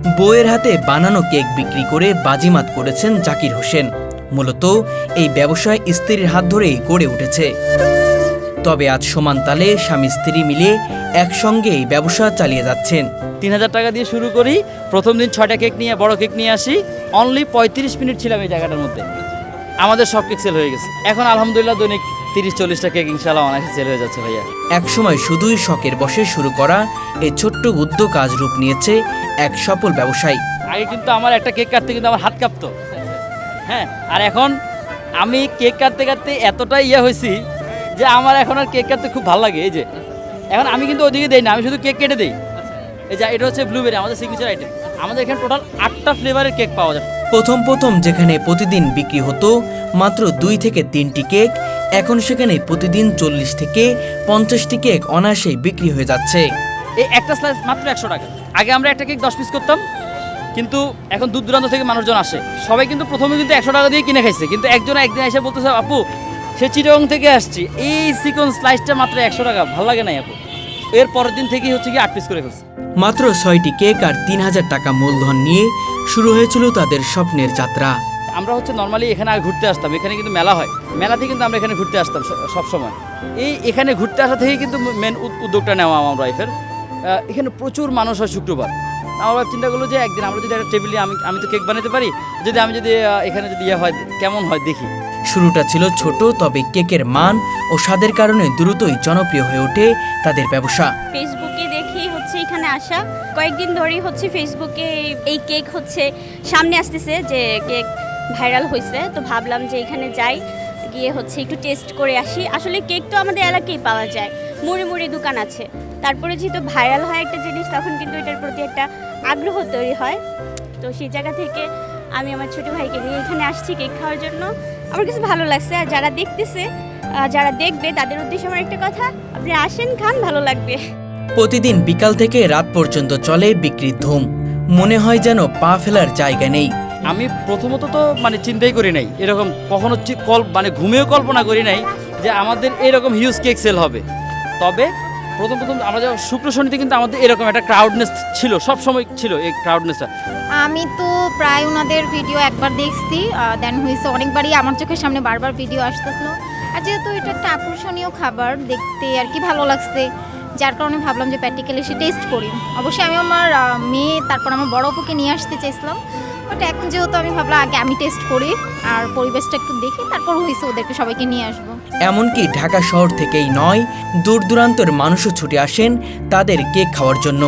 বউয়ের হাতে বানানো কেক বিক্রি করে বাজিমাত করেছেন জাকির হোসেন। মূলত এই ব্যবসায় স্ত্রীর হাত ধরেই গড়ে উঠেছে। তবে আজ সমান তালে স্বামী স্ত্রী মিলে একসঙ্গে এই ব্যবসা চালিয়ে যাচ্ছেন। ৩,০০০ টাকা দিয়ে শুরু করি। প্রথম দিন ৬টা কেক নিয়ে বড় কেক নিয়ে আসি। অনলি ৩৫ মিনিট ছিলাম এই জায়গাটার মধ্যে, আমাদের সব কেক সেল হয়ে গেছে। এখন আলহামদুলিল্লাহ দৈনিক ৩০-৪০টা কেক ইনশাআল্লাহ অনেক সেল হয়ে যাচ্ছে ভাইয়া। একসময় শুধুই শখের বশে শুরু করা এই ছোট্ট উদ্যোগ আজ রূপ নিয়েছে এক সফল ব্যবসায়ী। আগে কিন্তু আমার একটা কেক কাটতে কিন্তু আমার হাত কাঁপতো, হ্যাঁ, আর এখন আমি কেক কাটতে কাটতে এতটাই হয়েছি যে আমার এখন আর কেক কাটতে খুব ভালো লাগে। এই যে এখন আমি কিন্তু ওইদিকে দেই না, আমি শুধু কেক কেটে দিই। এই যে এটা হচ্ছে ব্লুবেরি, আমাদের সিগনেচার আইটেম। আমাদের এখানে টোটাল 8টা ফ্লেভারের কেক পাওয়া যায়। প্রথম যেখানে প্রতিদিন বিক্রি হতো মাত্র 2 থেকে 3টি কেক, এখন সেখানে প্রতিদিন 40 থেকে 50টি কেক অনায়াসেই বিক্রি হয়ে যাচ্ছে। এই একটা স্লাইস মাত্র 100 টাকা। আগে আমরা একটা কেক 10 পিস করতাম, কিন্তু এখন দূর দূরান্ত থেকে মানুষজন আসে। সবাই কিন্তু প্রথমে কিন্তু 100 টাকা দিয়ে কিনে খাইছে, কিন্তু একজন একদিন এসে বলতেছে, আপু সে চিটাগং থেকে আসছি, এই চিকন স্লাইসটা মাত্র 100 টাকা, ভালো লাগে নাই আপু। এর পরের দিন থেকেই হচ্ছে কি 8 পিস করে ফেলছে। মাত্র 6টি কেক আর 3000 টাকা মূলধন নিয়ে শুরু হয়েছিল তাদের স্বপ্নের যাত্রা। আমরা হচ্ছে নর্মালি এখানে আগে ঘুরতে আসতাম, এখানে কিন্তু মেলা হয়, মেলাতে কিন্তু আমরা এখানে ঘুরতে আসতাম সব সময়। এখানে ঘুরতে আসা থেকে কিন্তু মেন উদ্যোগটা নেওয়া আমার ওয়াইফের। এখানে প্রচুর মানুষ হয় শুক্রবার। আমার ওয়াইফ চিন্তা করলো যে একদিন আমরা যদি একটা টেবিলে আমি তো কেক বানাতে পারি, আমি যদি এখানে যদি হয় কেমন হয় দেখি। শুরুটা ছিল ছোট, তবে কেকের মান ও স্বাদের কারণে দ্রুতই জনপ্রিয় হয়ে ওঠে তাদের ব্যবসা। ফেসবুকে দেখি হচ্ছে এখানে আসা, কয়েকদিন ধরেই হচ্ছে ফেসবুকে এই কেক হচ্ছে সামনে আসতেছে যে কেক ভাইরাল হয়েছে, তো ভাবলাম যে এখানে যাই, গিয়ে হচ্ছে একটু টেস্ট করে আসি। আসলে কেক তো আমাদের এলাকায় পাওয়া যায়, মুড়ি মুড়ি দোকান আছে। তারপরে যেহেতু ভাইরাল হয় একটা জিনিস, তখন কিন্তু এটার প্রতি একটা আগ্রহ তৈরি হয়। তো সেই জায়গা থেকে আমি আমার ছোটো ভাইকে নিয়ে এখানে আসছি কেক খাওয়ার জন্য। আমার কাছে ভালো লাগছে, আর যারা দেখতেছে, যারা দেখবে তাদের উদ্দেশ্যে আমার একটা কথা, আপনি আসেন, খান, ভালো লাগবে। প্রতিদিন বিকাল থেকে রাত পর্যন্ত চলে বিক্রির ধুম। মনে হয় যেন পা ফেলার জায়গা নেই। আমি প্রথমত তো চিন্তাই করি নাই এরকম, কখনো ঘুমিয়েও কল্পনা করি নাই যে আমাদের এরকম হিউজ কেক সেল হবে। তবে প্রথম আমরা যখন শুক্র শনিতে কিন্তু আমাদের এরকম একটা ক্রাউডনেস ছিল, সব সময় ছিল এই ক্রাউডনেসটা। আমি তো প্রায় ওনাদের ভিডিও একবার দেখছি, দেন হয়েছে অনেকবারই আমার চোখের সামনে বারবার ভিডিও আসতেছিল। আর যেহেতু এটা একটা আকর্ষণীয় খাবার, দেখতে আর কি ভালো লাগছে, যার কারণে ভাবলাম যে প্র্যাকটিক্যালি এসে টেস্ট করি। অবশ্যই আমি আমার মেয়ে, তারপর আমার বড় আপুকে নিয়ে আসতে চেয়েছিলাম, বাট এখন যেহেতু আমি ভাবলাম আগে আমি টেস্ট করি আর পরিবেশটা একটু দেখি, তারপর হয়েছে ওদেরকে সবাইকে নিয়ে আসবো। এমনকি ঢাকা শহর থেকেই নয়, দূর দূরান্তের মানুষও ছুটে আসেন তাদের কেক খাওয়ার জন্য।